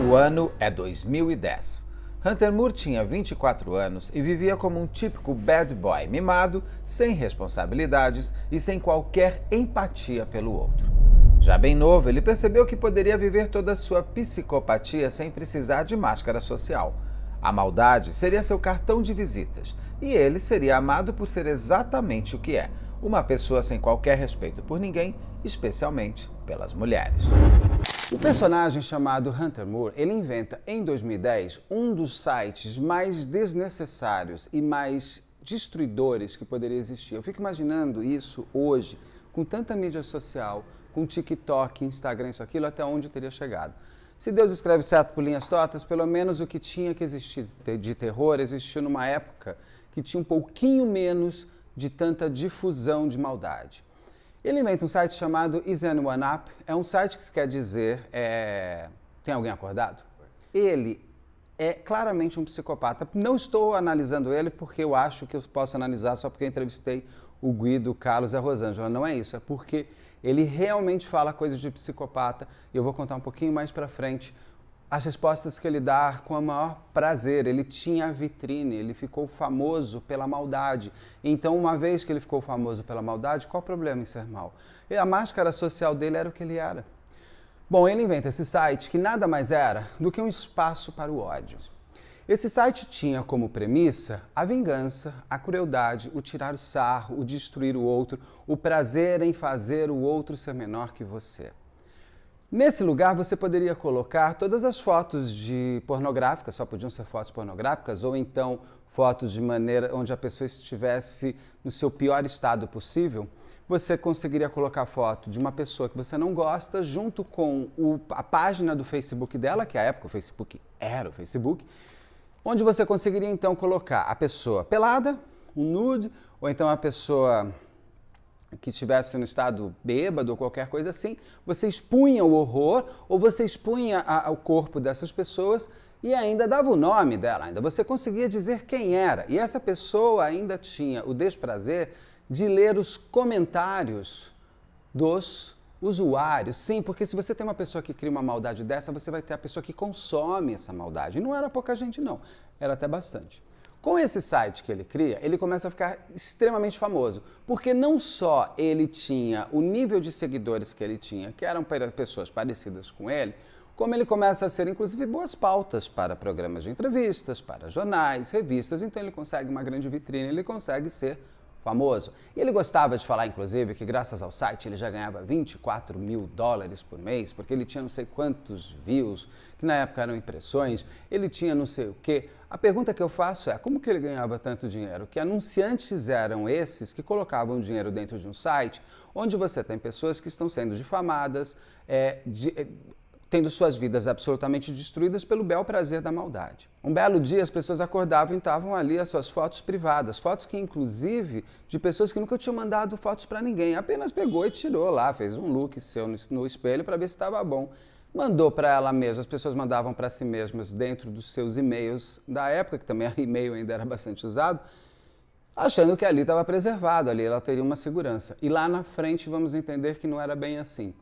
O ano é 2010. Hunter Moore tinha 24 anos e vivia como um típico bad boy mimado, sem responsabilidades e sem qualquer empatia pelo outro. Já bem novo, ele percebeu que poderia viver toda a sua psicopatia sem precisar de máscara social. A maldade seria seu cartão de visitas e ele seria amado por ser exatamente o que é, uma pessoa sem qualquer respeito por ninguém, especialmente pelas mulheres. O personagem chamado Hunter Moore, ele inventa em 2010 um dos sites mais desnecessários e mais destruidores que poderia existir. Eu fico imaginando isso hoje, com tanta mídia social, com TikTok, Instagram, isso, aquilo, até onde teria chegado. Se Deus escreve certo por linhas tortas, pelo menos o que tinha que existir de terror existiu numa época que tinha um pouquinho menos de tanta difusão de maldade. Ele inventa um site chamado Is Anyone Up? É um site que quer dizer, tem alguém acordado? Ele é claramente um psicopata. Não estou analisando ele porque eu acho que eu posso analisar só porque eu entrevistei o Guido, o Carlos e a Rosângela. Não é isso, é porque ele realmente fala coisas de psicopata e eu vou contar um pouquinho mais pra frente as respostas que ele dá com o maior prazer. Ele tinha a vitrine, ele ficou famoso pela maldade. Então, uma vez que ele ficou famoso pela maldade, qual o problema em ser mal? E a máscara social dele era o que ele era. Bom, ele inventa esse site que nada mais era do que um espaço para o ódio. Esse site tinha como premissa a vingança, a crueldade, o tirar o sarro, o destruir o outro, o prazer em fazer o outro ser menor que você. Nesse lugar você poderia colocar todas as fotos pornográficas, só podiam ser fotos pornográficas, ou então fotos de maneira onde a pessoa estivesse no seu pior estado possível. Você conseguiria colocar foto de uma pessoa que você não gosta junto com a página do Facebook dela, que à época o Facebook era o Facebook, onde você conseguiria então colocar a pessoa pelada, um nude, ou então a pessoa que estivesse no estado bêbado ou qualquer coisa assim, você expunha o horror ou você expunha o corpo dessas pessoas e ainda dava o nome dela, ainda você conseguia dizer quem era. E essa pessoa ainda tinha o desprazer de ler os comentários dos usuários. Sim, porque se você tem uma pessoa que cria uma maldade dessa, você vai ter a pessoa que consome essa maldade. E não era pouca gente não, era até bastante. Com esse site que ele cria, ele começa a ficar extremamente famoso, porque não só ele tinha o nível de seguidores que ele tinha, que eram pessoas parecidas com ele, como ele começa a ser, inclusive, boas pautas para programas de entrevistas, para jornais, revistas, então ele consegue uma grande vitrine, ele consegue ser famoso. E ele gostava de falar, inclusive, que graças ao site ele já ganhava $24 mil por mês, porque ele tinha não sei quantos views, que na época eram impressões, ele tinha não sei o quê. A pergunta que eu faço é, como que ele ganhava tanto dinheiro? Que anunciantes eram esses que colocavam dinheiro dentro de um site onde você tem pessoas que estão sendo difamadas, tendo suas vidas absolutamente destruídas pelo bel prazer da maldade. Um belo dia as pessoas acordavam e estavam ali as suas fotos privadas, fotos que inclusive de pessoas que nunca tinham mandado fotos para ninguém, apenas pegou e tirou lá, fez um look seu no espelho para ver se estava bom. Mandou para ela mesma, as pessoas mandavam para si mesmas dentro dos seus e-mails da época, que também e-mail ainda era bastante usado, achando que ali estava preservado, ali ela teria uma segurança. E lá na frente vamos entender que não era bem assim.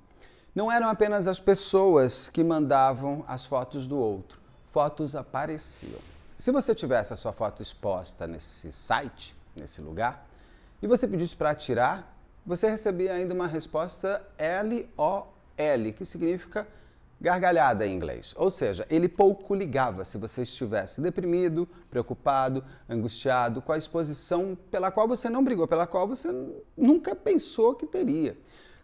Não eram apenas as pessoas que mandavam as fotos do outro, fotos apareciam. Se você tivesse a sua foto exposta nesse site, nesse lugar, e você pedisse para tirar, você recebia ainda uma resposta LOL, que significa gargalhada em inglês. Ou seja, ele pouco ligava se você estivesse deprimido, preocupado, angustiado, com a exposição pela qual você não brigou, pela qual você nunca pensou que teria.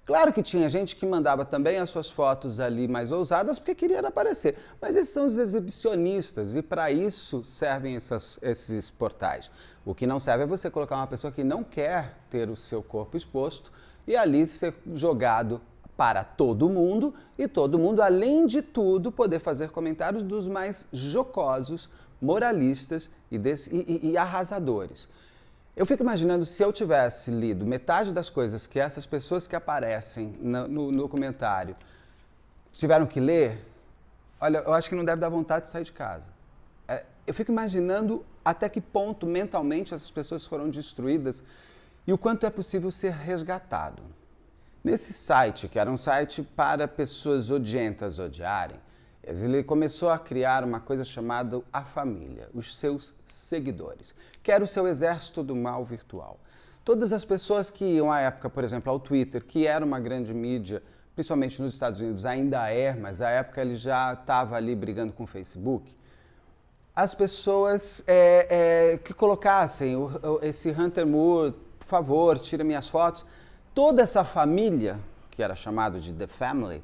Claro que tinha gente que mandava também as suas fotos ali mais ousadas porque queria aparecer, mas esses são os exibicionistas e para isso servem esses portais. O que não serve é você colocar uma pessoa que não quer ter o seu corpo exposto e ali ser jogado para todo mundo e todo mundo, além de tudo, poder fazer comentários dos mais jocosos, moralistas e arrasadores. Eu fico imaginando se eu tivesse lido metade das coisas que essas pessoas que aparecem no comentário tiveram que ler, olha, eu acho que não deve dar vontade de sair de casa. Eu fico imaginando até que ponto mentalmente essas pessoas foram destruídas e o quanto é possível ser resgatado. Nesse site, que era um site para pessoas odientas odiarem, famílias. Ele começou a criar uma coisa chamada a família, os seus seguidores, que era o seu exército do mal virtual. Todas as pessoas que iam à época, por exemplo, ao Twitter, que era uma grande mídia, principalmente nos Estados Unidos, ainda é, mas à época ele já estava ali brigando com o Facebook, as pessoas que colocassem esse Hunter Moore, por favor, tira minhas fotos, toda essa família, que era chamado de The Family,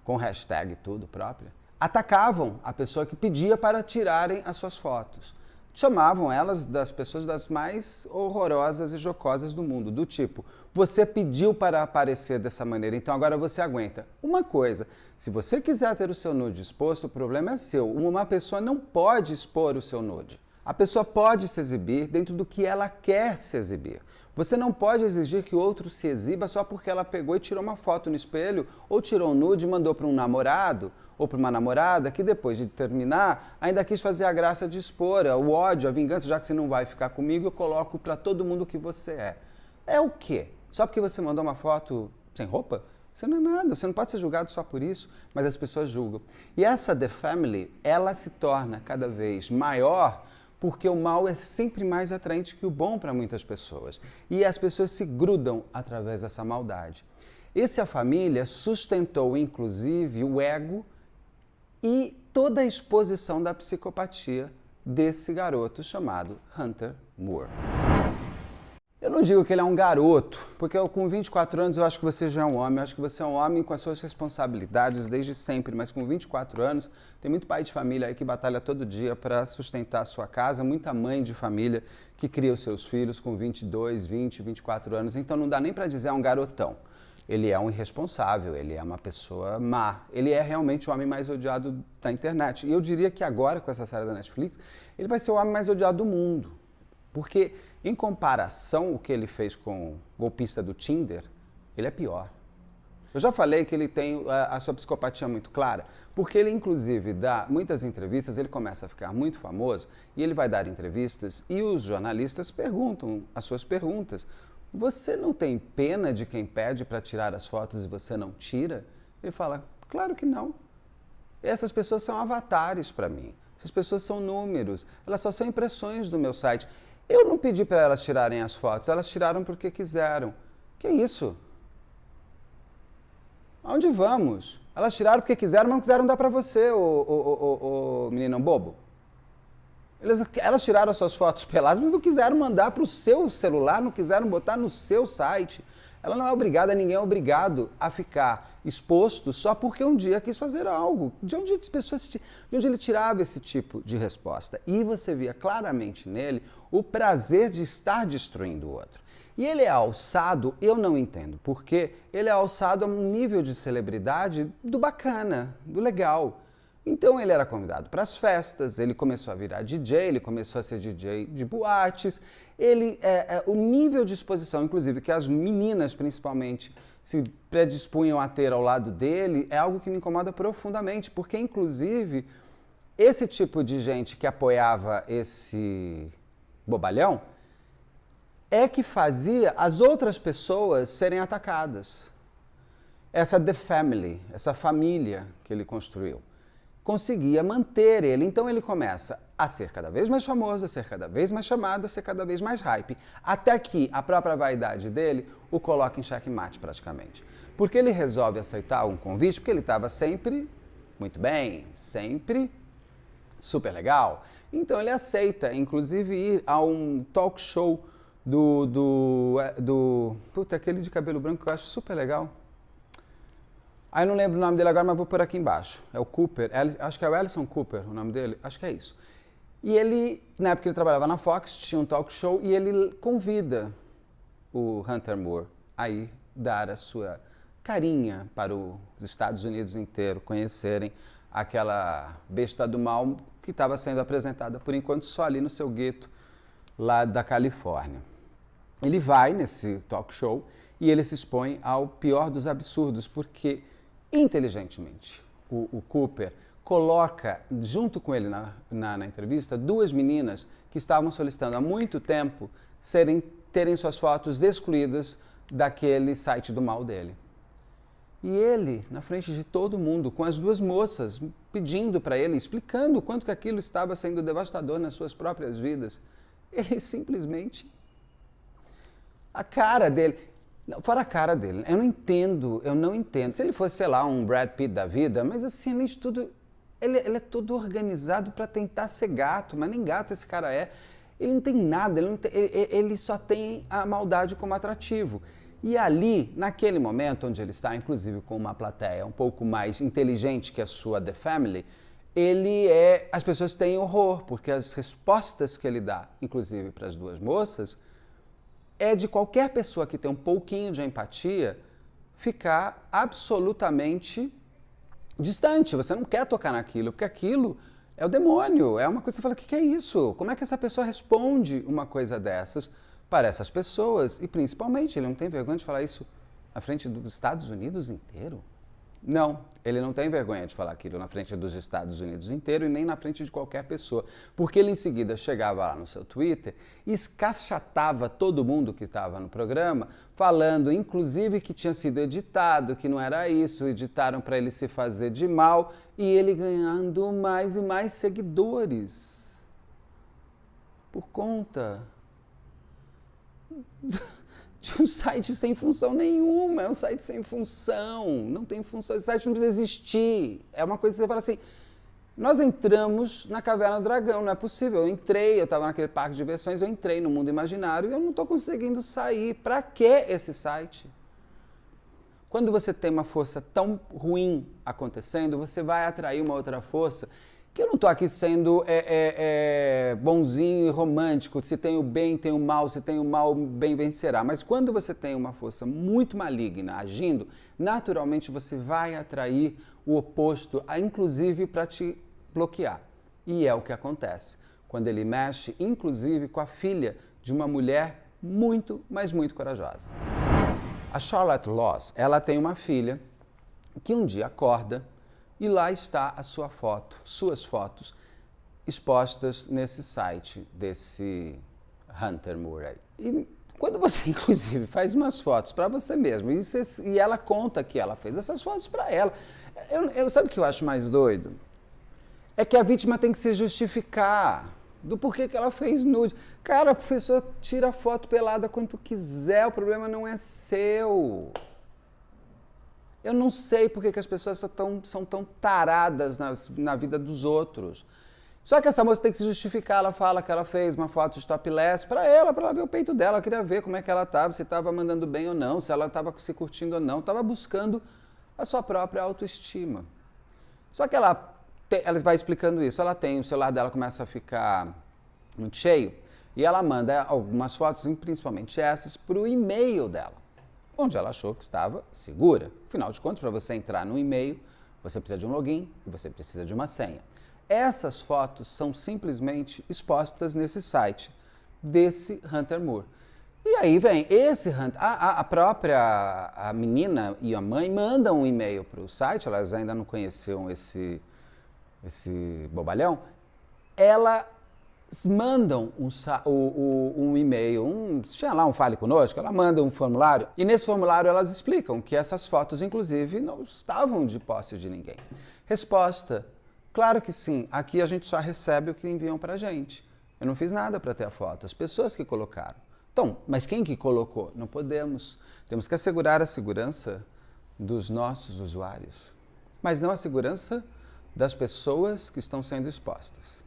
com hashtag e tudo própria, atacavam a pessoa que pedia para tirarem as suas fotos. Chamavam elas das pessoas das mais horrorosas e jocosas do mundo, do tipo, você pediu para aparecer dessa maneira, então agora você aguenta. Uma coisa, se você quiser ter o seu nude exposto, o problema é seu. Uma pessoa não pode expor o seu nude. A pessoa pode se exibir dentro do que ela quer se exibir. Você não pode exigir que o outro se exiba só porque ela pegou e tirou uma foto no espelho, ou tirou um nude e mandou para um namorado, ou para uma namorada, que depois de terminar, ainda quis fazer a graça de expor o ódio, a vingança, já que você não vai ficar comigo, eu coloco para todo mundo o que você é. É o quê? Só porque você mandou uma foto sem roupa? Você não é nada, você não pode ser julgado só por isso, mas as pessoas julgam. E essa The Family, ela se torna cada vez maior, porque o mal é sempre mais atraente que o bom para muitas pessoas. E as pessoas se grudam através dessa maldade. A família sustentou, inclusive, o ego e toda a exposição da psicopatia desse garoto chamado Hunter Moore. Eu não digo que ele é um garoto, porque com 24 anos eu acho que você já é um homem, eu acho que você é um homem com as suas responsabilidades desde sempre, mas com 24 anos tem muito pai de família aí que batalha todo dia para sustentar a sua casa, muita mãe de família que cria os seus filhos com 22, 20, 24 anos, então não dá nem para dizer é um garotão. Ele é um irresponsável, ele é uma pessoa má, ele é realmente o homem mais odiado da internet. E eu diria que agora, com essa série da Netflix, ele vai ser o homem mais odiado do mundo. Porque, em comparação, o que ele fez com o golpista do Tinder, ele é pior. Eu já falei que ele tem a sua psicopatia muito clara, porque ele, inclusive, dá muitas entrevistas, ele começa a ficar muito famoso, e ele vai dar entrevistas, e os jornalistas perguntam as suas perguntas. Você não tem pena de quem pede para tirar as fotos e você não tira? Ele fala, claro que não. Essas pessoas são avatares para mim. Essas pessoas são números. Elas só são impressões do meu site. Eu não pedi para elas tirarem as fotos, elas tiraram porque quiseram. Que isso? Aonde vamos? Elas tiraram porque quiseram, mas não quiseram dar para você, ô menino bobo. Elas tiraram as suas fotos peladas, mas não quiseram mandar para o seu celular, não quiseram botar no seu site. Ela não é obrigada, ninguém é obrigado a ficar exposto só porque um dia quis fazer algo. De onde ele tirava esse tipo de resposta? E você via claramente nele o prazer de estar destruindo o outro. E ele é alçado, eu não entendo, porque ele é alçado a um nível de celebridade do bacana, do legal. Então ele era convidado para as festas, ele começou a virar DJ, ele começou a ser DJ de boates, o nível de exposição, inclusive, que as meninas principalmente se predispunham a ter ao lado dele, é algo que me incomoda profundamente, porque inclusive esse tipo de gente que apoiava esse bobalhão é que fazia as outras pessoas serem atacadas. Essa The Family, essa família que ele construiu, conseguia manter ele. Então ele começa a ser cada vez mais famoso, a ser cada vez mais chamado, a ser cada vez mais hype, até que a própria vaidade dele o coloca em xeque-mate praticamente. Porque ele resolve aceitar um convite, porque ele estava sempre muito bem, sempre super legal. Então ele aceita, inclusive, ir a um talk show aquele de cabelo branco que eu acho super legal. Aí não lembro o nome dele agora, mas vou por aqui embaixo. É o Cooper, acho que é o Ellison Cooper o nome dele, acho que é isso. E ele, na época que ele trabalhava na Fox, tinha um talk show e ele convida o Hunter Moore a ir dar a sua carinha para os Estados Unidos inteiro conhecerem aquela besta do mal que estava sendo apresentada, por enquanto, só ali no seu gueto, lá da Califórnia. Ele vai nesse talk show e ele se expõe ao pior dos absurdos, porque inteligentemente, o Cooper coloca, junto com ele na entrevista, duas meninas que estavam solicitando há muito tempo terem suas fotos excluídas daquele site do mal dele. E ele, na frente de todo mundo, com as duas moças, pedindo para ele, explicando o quanto que aquilo estava sendo devastador nas suas próprias vidas, ele simplesmente... A cara dele... Fora a cara dele, eu não entendo. Se ele fosse, sei lá, um Brad Pitt da vida, mas assim, além de tudo, ele é todo organizado para tentar ser gato, mas nem gato esse cara é. Ele não tem nada, ele só tem a maldade como atrativo. E ali, naquele momento onde ele está, inclusive com uma plateia um pouco mais inteligente que a sua The Family, as pessoas têm horror, porque as respostas que ele dá, inclusive para as duas moças, é de qualquer pessoa que tem um pouquinho de empatia ficar absolutamente distante. Você não quer tocar naquilo, porque aquilo é o demônio. É uma coisa que você fala, o que é isso? Como é que essa pessoa responde uma coisa dessas para essas pessoas? E principalmente, ele não tem vergonha de falar isso na frente dos Estados Unidos inteiro? Não, ele não tem vergonha de falar aquilo na frente dos Estados Unidos inteiro e nem na frente de qualquer pessoa. Porque ele em seguida chegava lá no seu Twitter e escachatava todo mundo que estava no programa, falando inclusive que tinha sido editado, que não era isso, editaram para ele se fazer de mal e ele ganhando mais e mais seguidores. Por conta de um site sem função nenhuma, é um site sem função, não tem função, esse site não precisa existir. É uma coisa que você fala assim, nós entramos na Caverna do Dragão, não é possível, eu estava naquele parque de diversões, eu entrei no mundo imaginário e eu não estou conseguindo sair. Para que esse site? Quando você tem uma força tão ruim acontecendo, você vai atrair uma outra força, que eu não estou aqui sendo bonzinho e romântico, se tem o bem, tem o mal, se tem o mal, o bem vencerá. Mas quando você tem uma força muito maligna agindo, naturalmente você vai atrair o oposto, inclusive para te bloquear. E é o que acontece quando ele mexe, inclusive, com a filha de uma mulher muito, mas muito corajosa. A Charlotte Loss, ela tem uma filha que um dia acorda e lá está a sua foto, suas fotos, expostas nesse site desse Hunter Moore. E quando você, inclusive, faz umas fotos para você mesmo e ela conta que ela fez essas fotos para ela, sabe o que eu acho mais doido? É que a vítima tem que se justificar do porquê que ela fez nude. Cara, a pessoa tira a foto pelada quanto quiser, o problema não é seu. Eu não sei porque que as pessoas são tão taradas na vida dos outros. Só que essa moça tem que se justificar, ela fala que ela fez uma foto de topless para ela ver o peito dela, ela queria ver como é que ela estava, se estava mandando bem ou não, se ela estava se curtindo ou não, estava buscando a sua própria autoestima. Só que ela vai explicando isso, o celular dela começa a ficar muito cheio e ela manda algumas fotos, principalmente essas, para o e-mail dela, onde ela achou que estava segura. Afinal de contas, para você entrar no e-mail, você precisa de um login e você precisa de uma senha. Essas fotos são simplesmente expostas nesse site desse Hunter Moore. E aí vem esse Hunter, a menina e a mãe mandam um e-mail para o site, elas ainda não conheciam esse bobalhão, elas mandam um e-mail, tinha lá um Fale Conosco, ela manda um formulário, e nesse formulário elas explicam que essas fotos, inclusive, não estavam de posse de ninguém. Resposta, claro que sim, aqui a gente só recebe o que enviam pra gente. Eu não fiz nada para ter a foto, as pessoas que colocaram. Então, mas quem que colocou? Não podemos. Temos que assegurar a segurança dos nossos usuários, mas não a segurança das pessoas que estão sendo expostas.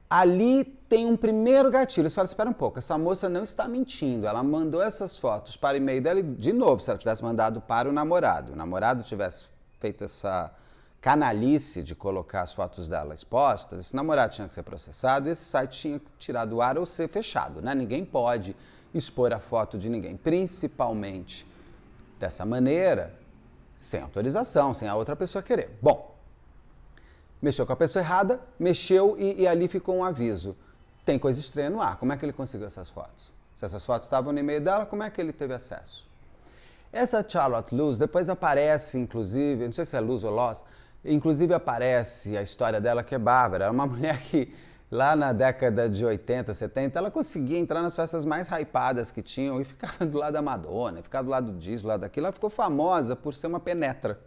Ali tem um primeiro gatilho. Você fala, espera um pouco, essa moça não está mentindo. Ela mandou essas fotos para o e-mail dela e, de novo, se ela tivesse mandado para o namorado tivesse feito essa canalice de colocar as fotos dela expostas, esse namorado tinha que ser processado e esse site tinha que tirar do ar ou ser fechado, né? Ninguém pode expor a foto de ninguém, principalmente dessa maneira, sem autorização, sem a outra pessoa querer. Bom, mexeu com a pessoa errada, mexeu e ali ficou um aviso. Tem coisa estranha no ar. Como é que ele conseguiu essas fotos? Se essas fotos estavam no e-mail dela, como é que ele teve acesso? Essa Charlotte Loss depois aparece, inclusive, não sei se é Loss ou Loss, inclusive aparece a história dela que é bárbara. Era uma mulher que lá na década de 80, 70, ela conseguia entrar nas festas mais hypadas que tinham e ficava do lado da Madonna, ficava do lado disso, do lado daquilo. Ela ficou famosa por ser uma penetra.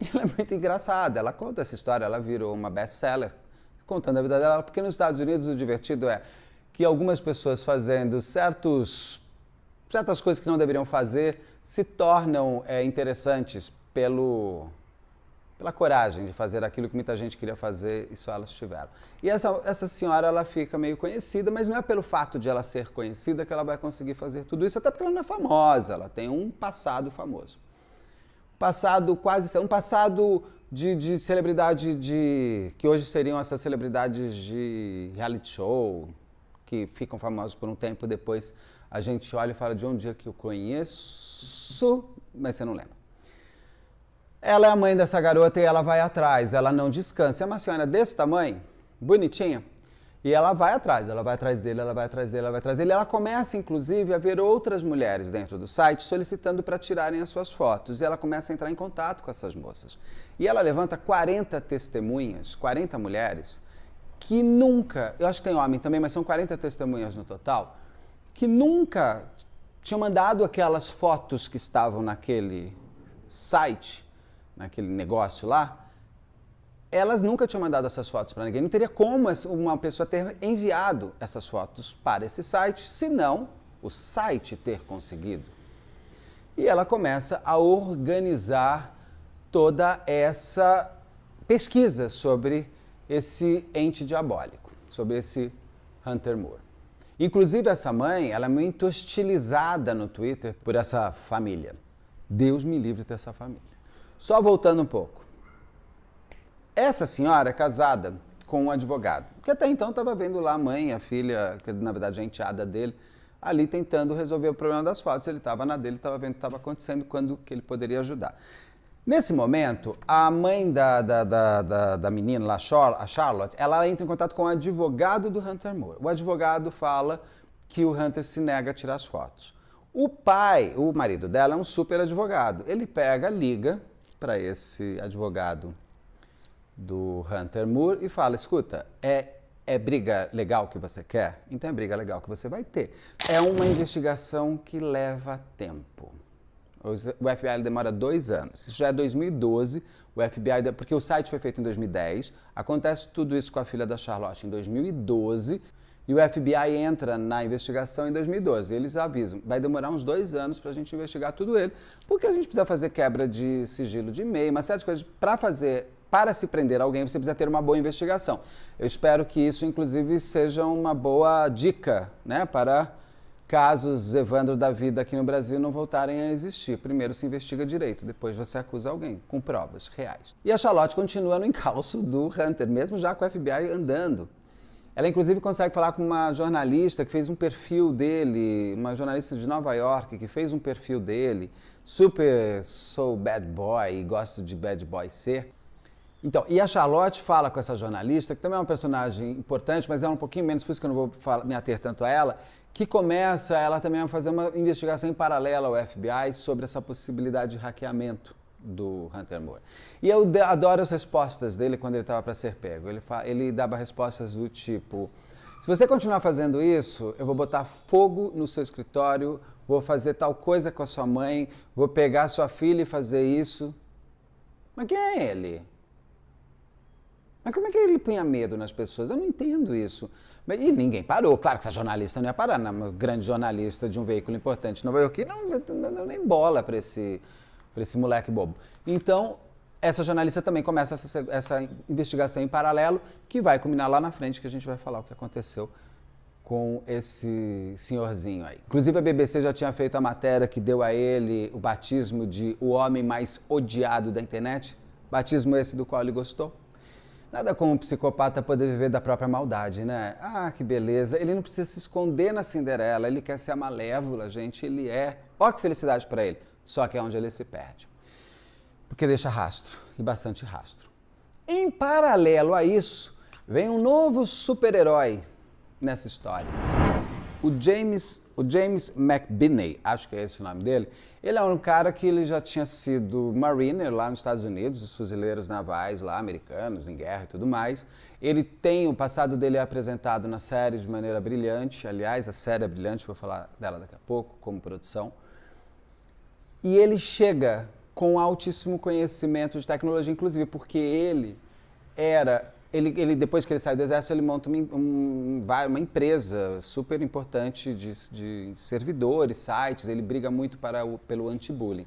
E ela é muito engraçada, ela conta essa história, ela virou uma best-seller, contando a vida dela, porque nos Estados Unidos o divertido é que algumas pessoas fazendo certas coisas que não deveriam fazer se tornam interessantes pela coragem de fazer aquilo que muita gente queria fazer e só elas tiveram. E essa senhora, ela fica meio conhecida, mas não é pelo fato de ela ser conhecida que ela vai conseguir fazer tudo isso, até porque ela não é famosa, ela tem um passado famoso. Um passado de celebridade que hoje seriam essas celebridades de reality show, que ficam famosos por um tempo, depois a gente olha e fala de onde é que eu conheço, mas você não lembra. Ela é a mãe dessa garota e ela vai atrás, ela não descansa. É uma senhora desse tamanho, bonitinha, e ela vai atrás dele, ela vai atrás dele. Ela começa, inclusive, a ver outras mulheres dentro do site solicitando para tirarem as suas fotos. E ela começa a entrar em contato com essas moças. E ela levanta 40 testemunhas, 40 mulheres, que nunca, eu acho que tem homem também, mas são 40 testemunhas no total, que nunca tinham mandado aquelas fotos que estavam naquele site, naquele negócio lá. Elas nunca tinham mandado essas fotos para ninguém. Não teria como uma pessoa ter enviado essas fotos para esse site, senão o site ter conseguido. E ela começa a organizar toda essa pesquisa sobre esse ente diabólico, sobre esse Hunter Moore. Inclusive, essa mãe, ela é muito hostilizada no Twitter por essa família. Deus me livre dessa família. Só voltando um pouco. Essa senhora é casada com um advogado, que até então estava vendo lá a mãe, a filha, que na verdade é a enteada dele, ali tentando resolver o problema das fotos. Ele estava na dele, estava vendo o que estava acontecendo, quando que ele poderia ajudar. Nesse momento, a mãe da menina lá, a Charlotte, ela entra em contato com o advogado do Hunter Moore. O advogado fala que o Hunter se nega a tirar as fotos. O pai, o marido dela, é um super advogado. Ele liga para esse advogado do Hunter Moore e fala: escuta, é briga legal que você quer? Então é briga legal que você vai ter. É uma investigação que leva tempo. O FBI demora 2 anos. Isso já é 2012, o FBI, porque o site foi feito em 2010, acontece tudo isso com a filha da Charlotte em 2012, e o FBI entra na investigação em 2012. Eles avisam, vai demorar uns 2 anos para a gente investigar tudo ele, porque a gente precisa fazer quebra de sigilo de e-mail, uma série de coisas para se prender alguém, você precisa ter uma boa investigação. Eu espero que isso, inclusive, seja uma boa dica, né, para casos Evandro da vida aqui no Brasil não voltarem a existir. Primeiro se investiga direito, depois você acusa alguém, com provas reais. E a Charlotte continua no encalço do Hunter, mesmo já com o FBI andando. Ela, inclusive, consegue falar com uma jornalista que fez um perfil dele, uma jornalista de Nova York que fez um perfil dele, sou bad boy e gosto de bad boy ser. Então, e a Charlotte fala com essa jornalista, que também é uma personagem importante, mas é um pouquinho menos, por isso que eu não vou me ater tanto a ela, que começa ela também a fazer uma investigação em paralelo ao FBI sobre essa possibilidade de hackeamento do Hunter Moore. E eu adoro as respostas dele quando ele estava para ser pego. Ele dava respostas do tipo: se você continuar fazendo isso, eu vou botar fogo no seu escritório, vou fazer tal coisa com a sua mãe, vou pegar a sua filha e fazer isso. Mas quem é ele? Mas como é que ele punha medo nas pessoas? Eu não entendo isso. E ninguém parou. Claro que essa jornalista não ia parar. Uma grande jornalista de um veículo importante Nova York não deu nem bola para esse moleque bobo. Então, essa jornalista também começa essa investigação em paralelo, que vai culminar lá na frente, que a gente vai falar o que aconteceu com esse senhorzinho aí. Inclusive, a BBC já tinha feito a matéria que deu a ele o batismo de o homem mais odiado da internet. Batismo esse do qual ele gostou. Nada como um psicopata poder viver da própria maldade, né? Ah, que beleza. Ele não precisa se esconder na Cinderela, ele quer ser a Malévola, gente. Ele é. Ó, que felicidade para ele. Só que é onde ele se perde. Porque deixa rastro, e bastante rastro. Em paralelo a isso, vem um novo super-herói nessa história. O James McBinney, acho que é esse o nome dele, ele é um cara que ele já tinha sido mariner lá nos Estados Unidos, os fuzileiros navais lá, americanos, em guerra e tudo mais. Ele tem, o passado dele é apresentado na série de maneira brilhante, aliás, a série é brilhante, vou falar dela daqui a pouco, como produção. E ele chega com altíssimo conhecimento de tecnologia, inclusive porque ele depois que ele sai do exército, ele monta uma empresa super importante de servidores, sites, ele briga muito pelo anti-bullying.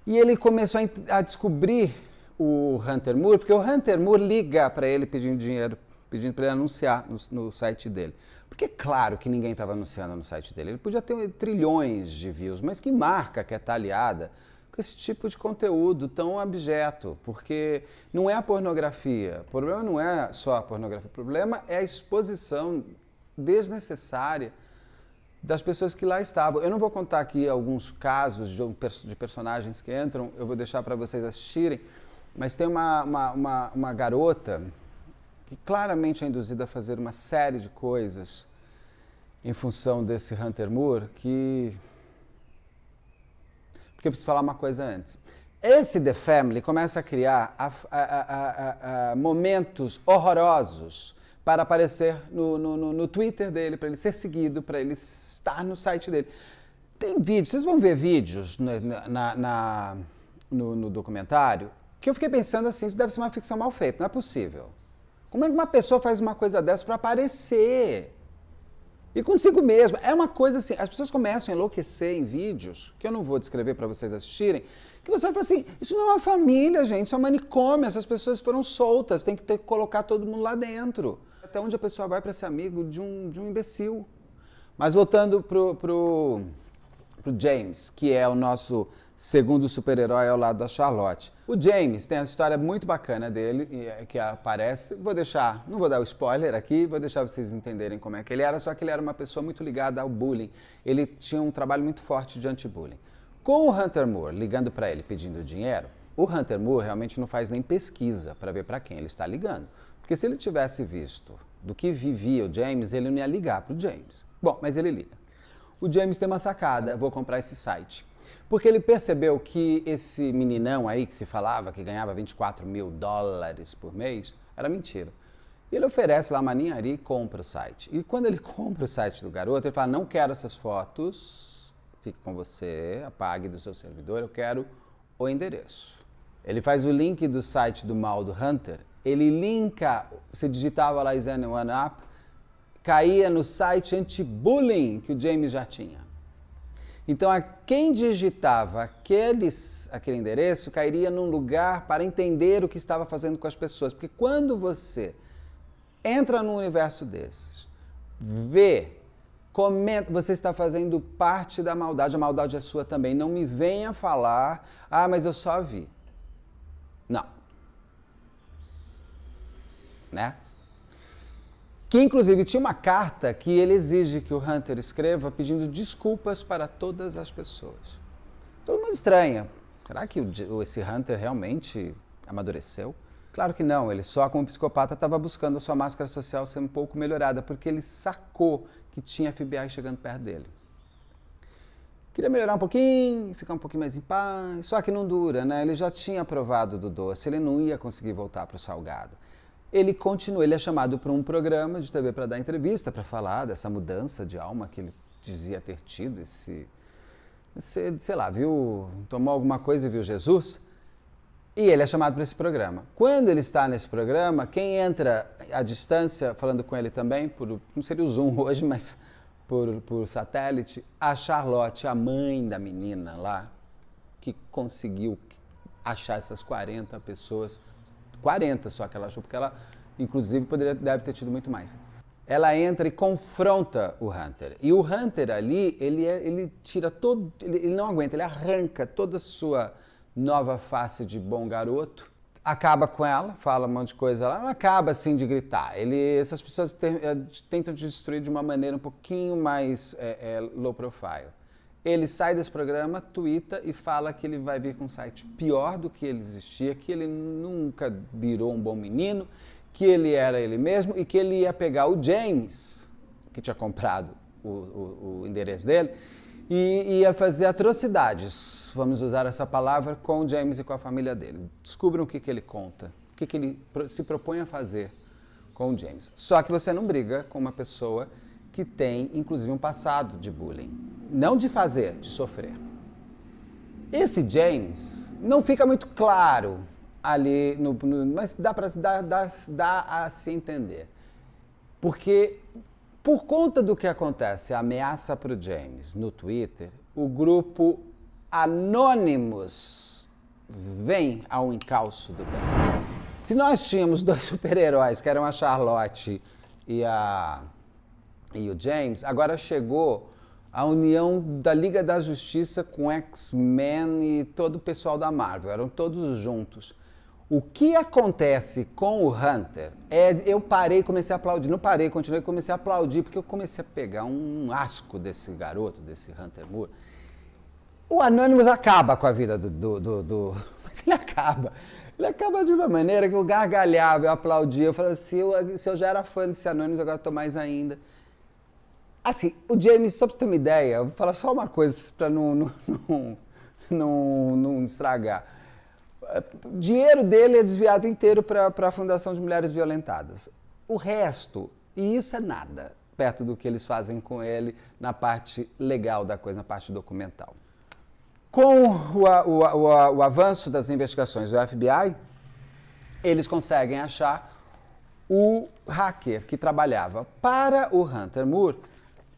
E ele começou a descobrir o Hunter Moore, porque o Hunter Moore liga para ele pedindo dinheiro, pedindo para ele anunciar no site dele. Porque claro que ninguém estava anunciando no site dele, ele podia ter trilhões de views, mas que marca que está aliada com esse tipo de conteúdo tão abjeto, porque não é a pornografia, o problema não é só a pornografia, o problema é a exposição desnecessária das pessoas que lá estavam. Eu não vou contar aqui alguns casos de personagens que entram, eu vou deixar para vocês assistirem, mas tem uma garota que claramente é induzida a fazer uma série de coisas em função desse Hunter Moore que... Porque eu preciso falar uma coisa antes. Esse The Family começa a criar momentos horrorosos para aparecer no Twitter dele, para ele ser seguido, para ele estar no site dele. Tem vídeos, vocês vão ver vídeos no documentário, que eu fiquei pensando assim, isso deve ser uma ficção mal feita, não é possível. Como é que uma pessoa faz uma coisa dessa para aparecer? E consigo mesmo. É uma coisa assim, as pessoas começam a enlouquecer em vídeos, que eu não vou descrever para vocês assistirem, que você vai falar assim, isso não é uma família, gente, isso é um manicômio, essas pessoas foram soltas, tem que colocar todo mundo lá dentro. Até onde a pessoa vai para ser amigo de um imbecil. Mas voltando pro James, que é o nosso segundo super-herói ao lado da Charlotte. O James tem essa história muito bacana dele, que aparece, não vou dar o spoiler aqui, vou deixar vocês entenderem como é que ele era, só que ele era uma pessoa muito ligada ao bullying. Ele tinha um trabalho muito forte de anti-bullying. Com o Hunter Moore ligando para ele pedindo dinheiro, o Hunter Moore realmente não faz nem pesquisa para ver para quem ele está ligando. Porque se ele tivesse visto do que vivia o James, ele não ia ligar para o James. Bom, mas ele liga. O James tem uma sacada, vou comprar esse site. Porque ele percebeu que esse meninão aí que se falava que ganhava $24 mil por mês, era mentira. E ele oferece lá uma ninharia e compra o site. E quando ele compra o site do garoto, ele fala, não quero essas fotos, fique com você, apague do seu servidor, eu quero o endereço. Ele faz o link do site do mal do Hunter, ele linka, você digitava lá Is Anyone Up, caía no site anti-bullying que o James já tinha. Então, quem digitava aquele endereço cairia num lugar para entender o que estava fazendo com as pessoas. Porque quando você entra num universo desses, vê, comenta, você está fazendo parte da maldade, a maldade é sua também. Não me venha falar, mas eu só vi. Não. Né? Que inclusive tinha uma carta que ele exige que o Hunter escreva pedindo desculpas para todas as pessoas. Todo mundo estranha. Será que esse Hunter realmente amadureceu? Claro que não, ele só como psicopata estava buscando a sua máscara social ser um pouco melhorada, porque ele sacou que tinha FBI chegando perto dele. Queria melhorar um pouquinho, ficar um pouquinho mais em paz, só que não dura, né? Ele já tinha provado do doce, ele não ia conseguir voltar para o salgado. Ele continua, ele é chamado para um programa de TV para dar entrevista, para falar dessa mudança de alma que ele dizia ter tido, sei lá, tomou alguma coisa e viu Jesus, e ele é chamado para esse programa. Quando ele está nesse programa, quem entra à distância, falando com ele também, não seria o Zoom hoje, mas por satélite, a Charlotte, a mãe da menina lá, que conseguiu achar essas 40 pessoas, 40 só que ela achou, porque ela, inclusive, deve ter tido muito mais. Ela entra e confronta o Hunter. E o Hunter ali, ele tira todo, ele não aguenta, ele arranca toda a sua nova face de bom garoto, acaba com ela, fala um monte de coisa lá, não acaba assim de gritar. Essas pessoas tentam te destruir de uma maneira um pouquinho mais low profile. Ele sai desse programa, tuita e fala que ele vai vir com um site pior do que ele existia, que ele nunca virou um bom menino, que ele era ele mesmo e que ele ia pegar o James, que tinha comprado o endereço dele, e ia fazer atrocidades, vamos usar essa palavra, com o James e com a família dele. Descubram o que ele conta, o que ele se propõe a fazer com o James. Só que você não briga com uma pessoa que tem, inclusive, um passado de bullying. Não de fazer, de sofrer. Esse James não fica muito claro ali, mas dá a se entender. Porque, por conta do que acontece, a ameaça para o James no Twitter, o grupo Anonymous vem ao encalço do bem. Se nós tínhamos dois super-heróis, que eram a Charlotte e o James, agora chegou a união da Liga da Justiça com X-Men e todo o pessoal da Marvel, eram todos juntos. O que acontece com o Hunter eu parei e comecei a aplaudir. Não parei, continuei, comecei a aplaudir, porque eu comecei a pegar um asco desse garoto, desse Hunter Moore. O Anonymous acaba com a vida Mas ele acaba. Ele acaba de uma maneira que eu gargalhava, eu aplaudia. Eu falava assim, se eu já era fã desse Anonymous, agora estou mais ainda. Assim, o James, só pra você ter uma ideia, eu vou falar só uma coisa para não estragar. O dinheiro dele é desviado inteiro para a Fundação de Mulheres Violentadas. O resto, e isso é nada, perto do que eles fazem com ele na parte legal da coisa, na parte documental. Com o avanço das investigações do FBI, eles conseguem achar o hacker que trabalhava para o Hunter Moore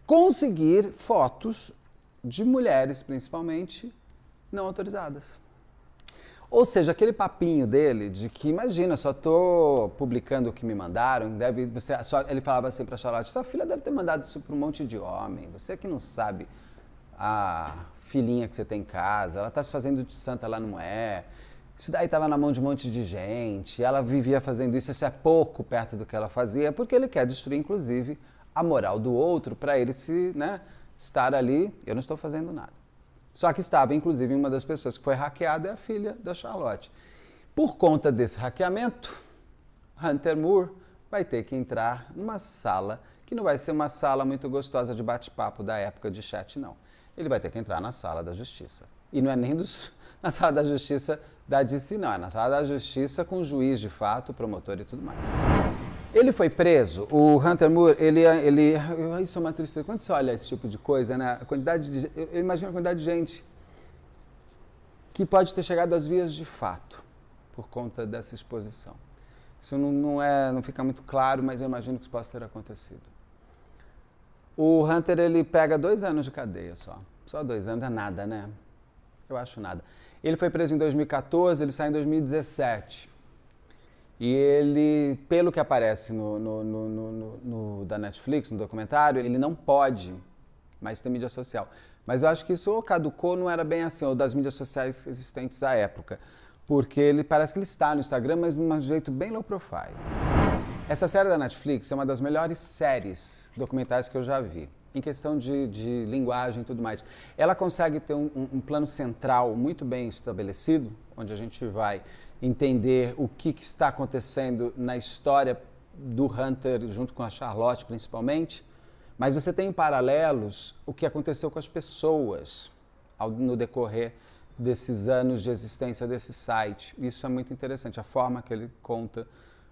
conseguir fotos de mulheres, principalmente, não autorizadas. Ou seja, aquele papinho dele de que, imagina, só estou publicando o que me mandaram, ele falava assim para a Charlotte, sua filha deve ter mandado isso para um monte de homem, você que não sabe a filhinha que você tem em casa, ela está se fazendo de santa, ela não é. Isso daí estava na mão de um monte de gente, ela vivia fazendo isso é pouco perto do que ela fazia, porque ele quer destruir, inclusive, a moral do outro para ele estar ali, eu não estou fazendo nada. Só que estava, inclusive, uma das pessoas que foi hackeada é a filha da Charlotte. Por conta desse hackeamento, Hunter Moore vai ter que entrar numa sala, que não vai ser uma sala muito gostosa de bate-papo da época de chat, não. Ele vai ter que entrar na sala da justiça. E não é nem na sala da justiça da DC, não. É na sala da justiça com o juiz de fato, o promotor e tudo mais. Ele foi preso, o Hunter Moore, isso é uma tristeza. Quando você olha esse tipo de coisa, né, eu imagino a quantidade de gente que pode ter chegado às vias de fato por conta dessa exposição. Isso não fica muito claro, mas eu imagino que isso possa ter acontecido. O Hunter, ele pega 2 anos de cadeia só. Só 2 anos é nada, né? Eu acho nada. Ele foi preso em 2014, ele sai em 2017. E ele, pelo que aparece da Netflix, no documentário, ele não pode mais ter mídia social. Mas eu acho que isso ou caducou, não era bem assim, ou das mídias sociais existentes à época. Porque parece que ele está no Instagram, mas de um jeito bem low profile. Essa série da Netflix é uma das melhores séries documentais que eu já vi, em questão de linguagem e tudo mais. Ela consegue ter um plano central muito bem estabelecido, onde a gente vai entender o que está acontecendo na história do Hunter, junto com a Charlotte principalmente, mas você tem em paralelos o que aconteceu com as pessoas no decorrer desses anos de existência desse site. Isso é muito interessante, a forma que ele conta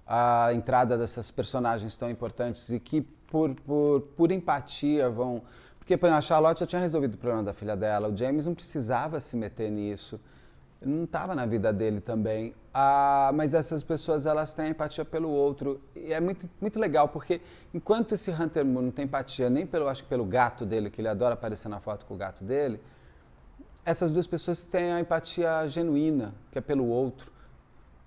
a entrada dessas personagens tão importantes e que por empatia vão... Porque por exemplo, a Charlotte já tinha resolvido o problema da filha dela, o James não precisava se meter nisso, não estava na vida dele também, mas essas pessoas elas têm empatia pelo outro e é muito, muito legal porque enquanto esse Hunter Moore não tem empatia nem pelo gato dele, que ele adora aparecer na foto com o gato dele, essas duas pessoas têm a empatia genuína, que é pelo outro,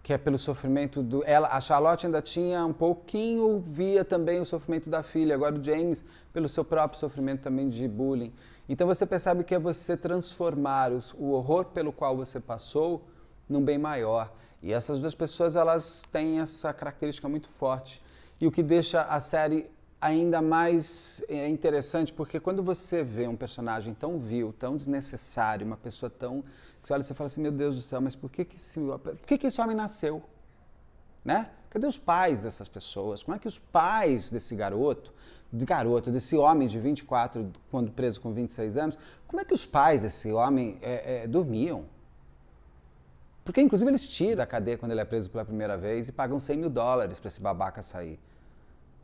que é pelo sofrimento a Charlotte ainda tinha um pouquinho, via também o sofrimento da filha, agora o James pelo seu próprio sofrimento também de bullying. Então você percebe que é você transformar o horror pelo qual você passou num bem maior. E essas duas pessoas, elas têm essa característica muito forte. E o que deixa a série ainda mais interessante, porque quando você vê um personagem tão vil, tão desnecessário, uma pessoa tão... Você olha e você fala assim, meu Deus do céu, mas por que esse homem nasceu? Né? Cadê os pais dessas pessoas? Como é que os pais desse desse homem de 24, quando preso com 26 anos, como é que os pais desse homem dormiam? Porque, inclusive, eles tiram da cadeia quando ele é preso pela primeira vez e pagam $100 mil para esse babaca sair.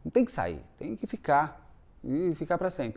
Não tem que sair, tem que ficar. E ficar para sempre.